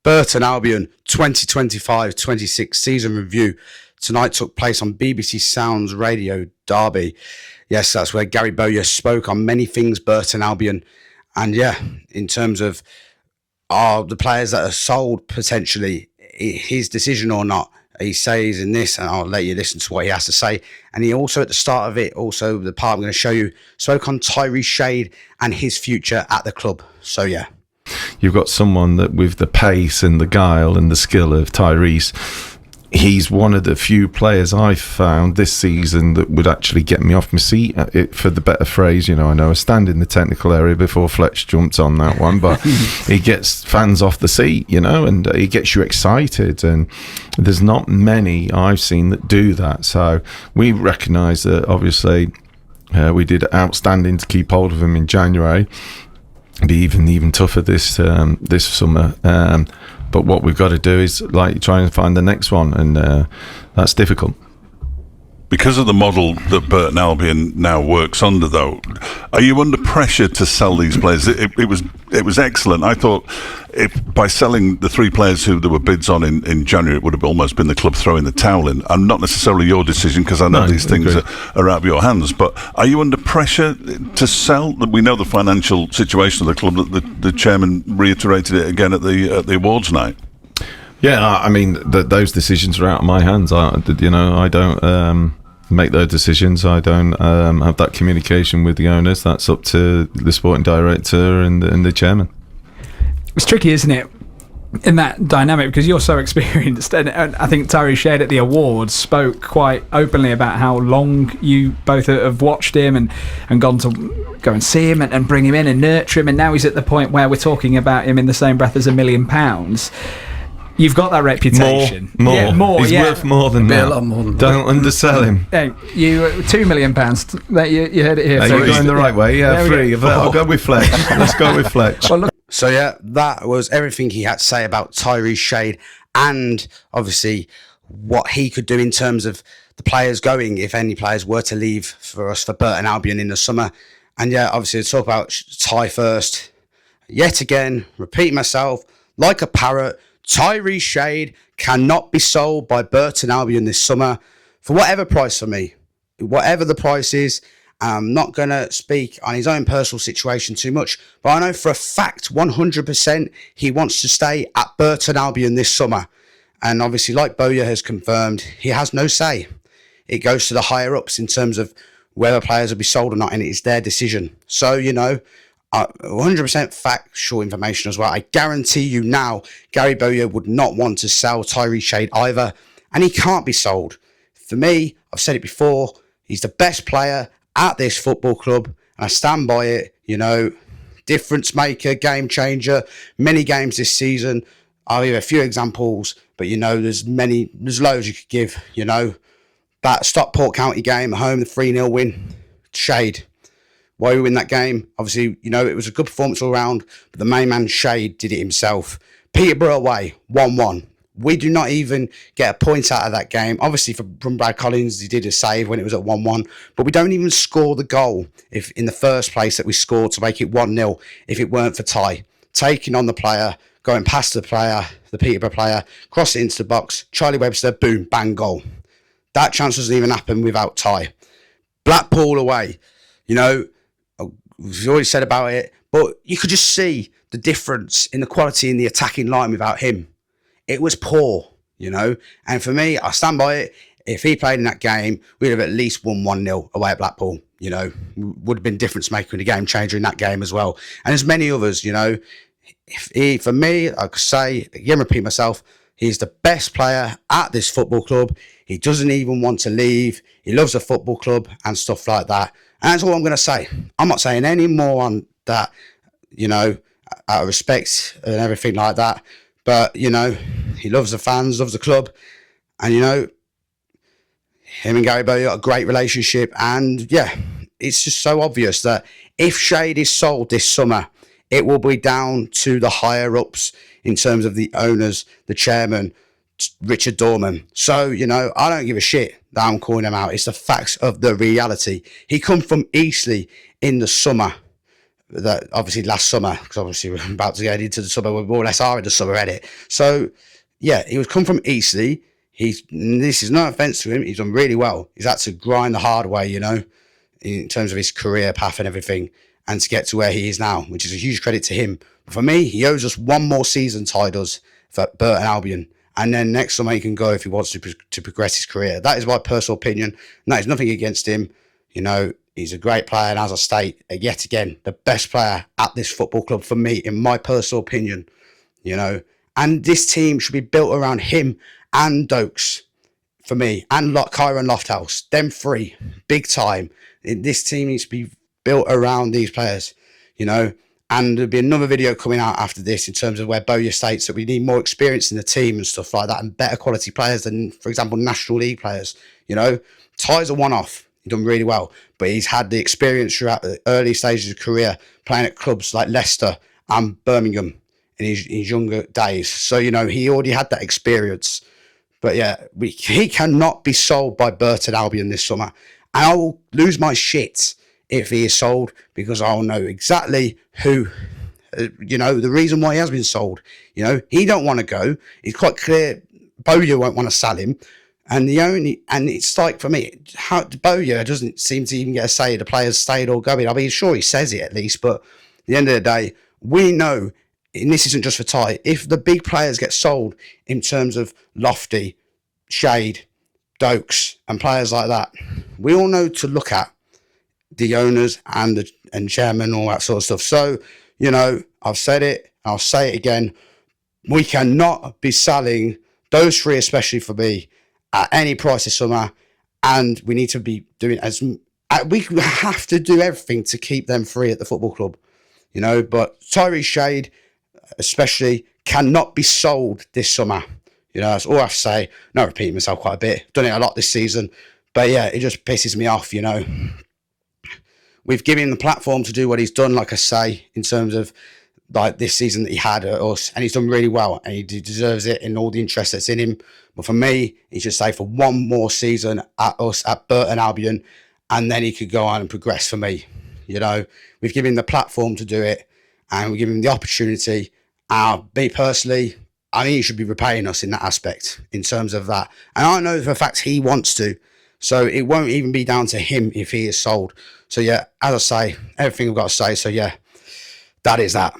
Burton Albion 2025-26 season review tonight took place on BBC Sounds Radio Derby. Yes, that's where Gary Bowyer spoke on many things Burton Albion. And yeah, in terms of the players that are sold potentially, his decision or not, he says in this, and I'll let you listen to what he has to say. And he also, at the start of it, also the part I'm going to show you, spoke on Tyrese Shade and his future at the club. So yeah. You've got someone that with the pace and the guile and the skill of Tyrese, he's one of the few players I've found this season that would actually get me off my seat, for the better phrase. You know, I know I stand in the technical area before Fletch jumped on that one, but he gets fans off the seat, you know, and he gets you excited. And there's not many I've seen that do that. So we recognise that, obviously, we did outstanding to keep hold of him in January. Be even tougher this summer. But what we've got to do is try and find the next one, and that's difficult. Because of the model that Burton Albion now works under, though, are you under pressure to sell these players? It was excellent. I thought by selling the three players who there were bids on in January, it would have almost been the club throwing the towel in. And not necessarily your decision, because I know these things are out of your hands. But are you under pressure to sell? We know the financial situation of the club. That the chairman reiterated it again at the awards night. Yeah, I mean, those decisions are out of my hands. I don't make those decisions. I don't have that communication with the owners. That's up to the sporting director and the chairman. It's tricky, isn't it, in that dynamic, because you're so experienced. And I think Tyrese Shade at the awards spoke quite openly about how long you both have watched him and gone to go and see him and bring him in and nurture him. And now he's at the point where we're talking about him in the same breath as £1 million. You've got that reputation. More. He's worth more than that. A lot more than Don't undersell him. Hey, you £2 million. You heard it here. You're going the right way. Yeah, free. I'll go with Fletch. Let's go with Fletch. Well, look. So yeah, that was everything he had to say about Tyrese Shade, and obviously what he could do in terms of the players going, if any players were to leave for us for Burton Albion in the summer. And yeah, obviously to talk about Ty first. Yet again, repeat myself like a parrot. Tyrese Shade cannot be sold by Burton Albion this summer for whatever price for me. Whatever the price is, I'm not going to speak on his own personal situation too much, but I know for a fact 100% he wants to stay at Burton Albion this summer. And obviously, like Bowyer has confirmed, he has no say. It goes to the higher-ups in terms of whether players will be sold or not, and it's their decision. So, 100% factual information as well. I guarantee you now, Gary Bowyer would not want to sell Tyrese Shade either, and he can't be sold. For me, I've said it before, he's the best player at this football club, and I stand by it. Difference maker, game changer, many games this season. I'll give a few examples, but there's loads you could give. That Stockport County game at home, the 3-0 win, Shade. Why we win that game? Obviously, it was a good performance all round, but the main man, Shade, did it himself. Peterborough away, 1-1. We do not even get a point out of that game. Obviously, from Brad Collins, he did a save when it was at 1-1, but we don't even score the goal if in the first place that we scored to make it 1-0 if it weren't for Ty. Taking on the player, going past the player, the Peterborough player, cross it into the box, Charlie Webster, boom, bang, goal. That chance doesn't even happen without Ty. Blackpool away, we've already said about it, but you could just see the difference in the quality in the attacking line without him. It was poor, and for me, I stand by it. If he played in that game, we'd have at least won 1-0 away at Blackpool, would have been difference maker and a game changer in that game as well. And there's many others, for me, I could say, again, repeat myself, he's the best player at this football club. He doesn't even want to leave. He loves the football club and stuff like that. And that's all I'm going to say. I'm not saying any more on that, out of respect and everything like that. But, he loves the fans, loves the club. And, him and Gary Bowyer got a great relationship. And, yeah, it's just so obvious that if Shade is sold this summer, it will be down to the higher-ups in terms of the owners, the chairman, Richard Dorman. So, I don't give a shit that I'm calling him out. It's the facts of the reality. He come from Eastleigh in the summer that obviously last summer, because obviously we're about to get into the summer, we more or less are in the summer edit. So yeah, he was come from Eastleigh. This is no offence to him, he's done really well. He's had to grind the hard way, you know, in terms of his career path and everything, and to get to where he is now, which is a huge credit to him. But for me, he owes us one more season, Ty does, for Burton Albion. And then next summer he can go if he wants to progress his career. That is my personal opinion. And that is nothing against him. You know, he's a great player. And as I state, yet again, the best player at this football club for me, in my personal opinion. You know, and this team should be built around him and Dokes, for me, and Kyron Lofthouse. Them three, big time. This team needs to be built around these players, you know. And there'll be another video coming out after this in terms of where Bowyer states that we need more experience in the team and stuff like that, and better quality players than, for example, National League players. You know, Ty's a one-off. He's done really well, but he's had the experience throughout the early stages of career playing at clubs like Leicester and Birmingham in his younger days. So, you know, he already had that experience. But yeah, he cannot be sold by Burton Albion this summer. And I will lose my shit if he is sold, because I'll know exactly who, you know, the reason why he has been sold. You know, he don't want to go. It's quite clear Bowyer won't want to sell him. And it's like, for me, Bowyer doesn't seem to even get a say. The players stayed or going. I mean, sure, he says it at least, but at the end of the day, we know, and this isn't just for Ty, if the big players get sold in terms of Lofty, Shade, Dokes, and players like that, we all know to look at the owners and chairman, all that sort of stuff. So, you know, I've said it, I'll say it again. We cannot be selling those three, especially for me, at any price this summer. And we need to be doing we have to do everything to keep them free at the football club, you know. But Tyrese Shade, especially, cannot be sold this summer. You know, that's all I have to say. Not repeating myself quite a bit. Done it a lot this season. But yeah, it just pisses me off, you know. We've given him the platform to do what he's done, like I say, in terms of like this season that he had at us, and he's done really well, and he deserves it in all the interest that's in him. But for me, he should stay for one more season at us, at Burton Albion, and then he could go on and progress for me. You know, we've given him the platform to do it, and we give him the opportunity. Me personally, I think he should be repaying us in that aspect, in terms of that. And I know for a fact he wants to. So it won't even be down to him if he is sold. So yeah, as I say, everything I've got to say. So yeah, that is that.